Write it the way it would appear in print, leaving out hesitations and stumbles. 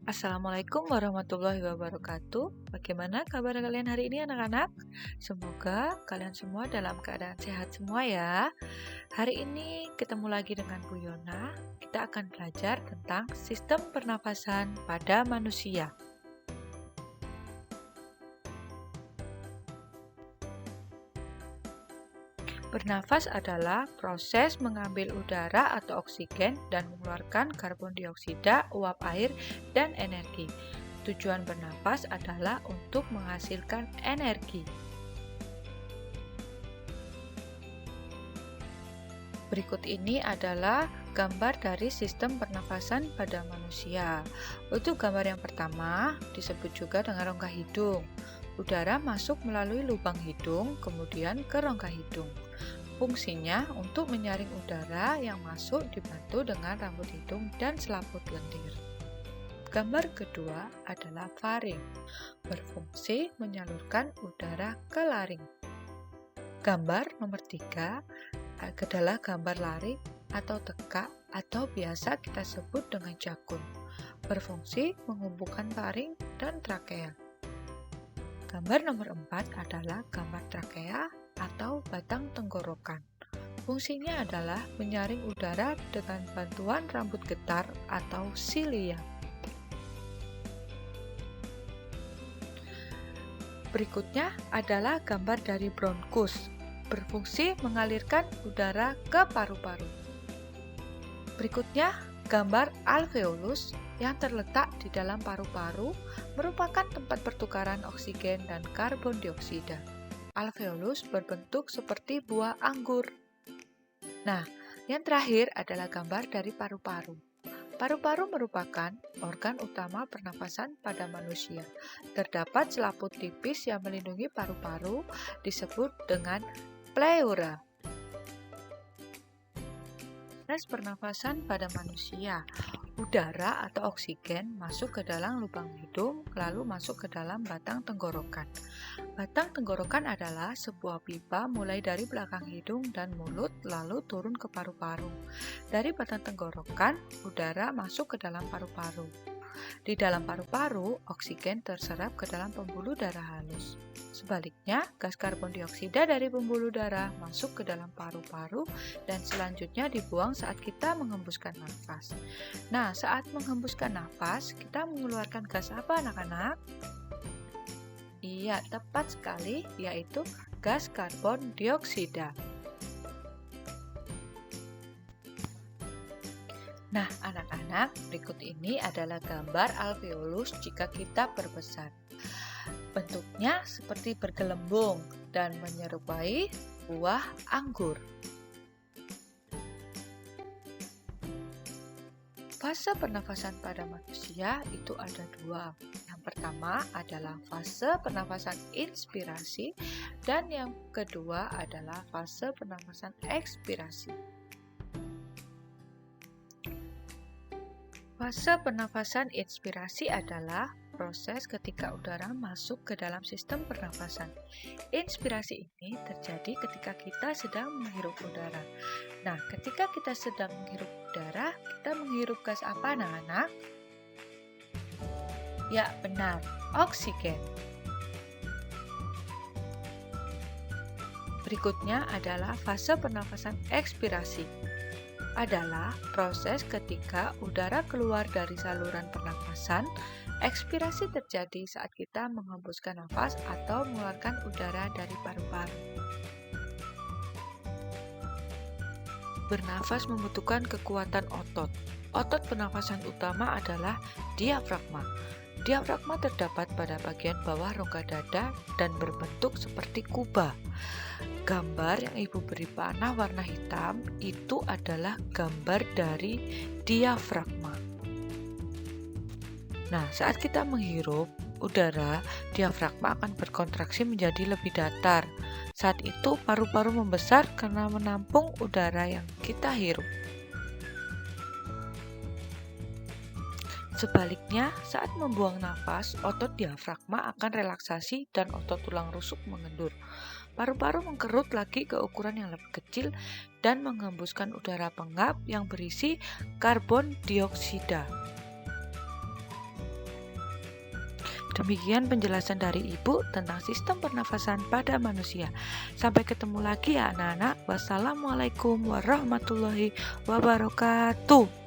Assalamualaikum warahmatullahi wabarakatuh. Bagaimana kabar kalian hari ini anak-anak? Semoga kalian semua dalam keadaan sehat semua ya. Hari ini ketemu lagi dengan Bu Yona. Kita akan belajar tentang sistem pernafasan pada manusia. Bernafas adalah proses mengambil udara atau oksigen dan mengeluarkan karbon dioksida, uap air, dan energi. Tujuan bernafas adalah untuk menghasilkan energi. Berikut ini adalah gambar dari sistem pernafasan pada manusia. Untuk gambar yang pertama disebut juga dengan rongga hidung. Udara masuk melalui lubang hidung, kemudian ke rongga hidung. Fungsinya untuk menyaring udara yang masuk dibantu dengan rambut hidung dan selaput lendir. Gambar kedua adalah faring, berfungsi menyalurkan udara ke laring. Gambar nomor 3 adalah gambar laring atau tekak atau biasa kita sebut dengan jakun, berfungsi menghubungkan faring dan trakea. Gambar nomor 4 adalah gambar trakea atau batang tenggorokan. Fungsinya adalah menyaring udara dengan bantuan rambut getar atau silia. Berikutnya adalah gambar dari bronkus, berfungsi mengalirkan udara ke paru-paru. Berikutnya, gambar alveolus yang terletak di dalam paru-paru merupakan tempat pertukaran oksigen dan karbon dioksida. Alveolus berbentuk seperti buah anggur. Nah, yang terakhir adalah gambar dari paru-paru. Paru-paru merupakan organ utama pernafasan pada manusia. Terdapat selaput tipis yang melindungi paru-paru, disebut dengan pleura. Proses pernafasan pada manusia. Udara atau oksigen masuk ke dalam lubang hidung, lalu masuk ke dalam batang tenggorokan. Batang tenggorokan adalah sebuah pipa mulai dari belakang hidung dan mulut, lalu turun ke paru-paru. Dari batang tenggorokan, udara masuk ke dalam paru-paru. Di dalam paru-paru, oksigen terserap ke dalam pembuluh darah halus. Sebaliknya, gas karbon dioksida dari pembuluh darah masuk ke dalam paru-paru dan selanjutnya dibuang saat kita menghembuskan nafas. Nah, saat menghembuskan nafas, kita mengeluarkan gas apa anak-anak? Iya, tepat sekali, yaitu gas karbon dioksida. Nah, anak-anak, berikut ini adalah gambar alveolus jika kita perbesar. Bentuknya seperti bergelembung dan menyerupai buah anggur. Fase pernafasan pada manusia itu ada dua. Yang pertama adalah fase pernafasan inspirasi dan yang kedua adalah fase pernafasan ekspirasi. Fase pernafasan inspirasi adalah proses ketika udara masuk ke dalam sistem pernafasan. Inspirasi ini terjadi ketika kita sedang menghirup udara. Nah, ketika kita sedang menghirup udara, kita menghirup gas apa, anak-anak? Ya, benar, oksigen. Berikutnya adalah fase pernafasan ekspirasi. Adalah proses ketika udara keluar dari saluran pernafasan. Ekspirasi terjadi saat kita menghembuskan nafas atau mengeluarkan udara dari paru-paru. Bernafas membutuhkan kekuatan otot. Otot pernafasan utama adalah diafragma. Diafragma terdapat pada bagian bawah rongga dada dan berbentuk seperti kubah. Gambar yang Ibu beri panah warna hitam itu adalah gambar dari diafragma. Nah, saat kita menghirup udara, diafragma akan berkontraksi menjadi lebih datar. Saat itu paru-paru membesar karena menampung udara yang kita hirup. Sebaliknya, saat membuang nafas, otot diafragma akan relaksasi dan otot tulang rusuk mengendur. Paru-paru mengkerut lagi ke ukuran yang lebih kecil dan menghembuskan udara pengap yang berisi karbon dioksida. Demikian penjelasan dari Ibu tentang sistem pernafasan pada manusia. Sampai ketemu lagi ya anak-anak. Wassalamualaikum warahmatullahi wabarakatuh.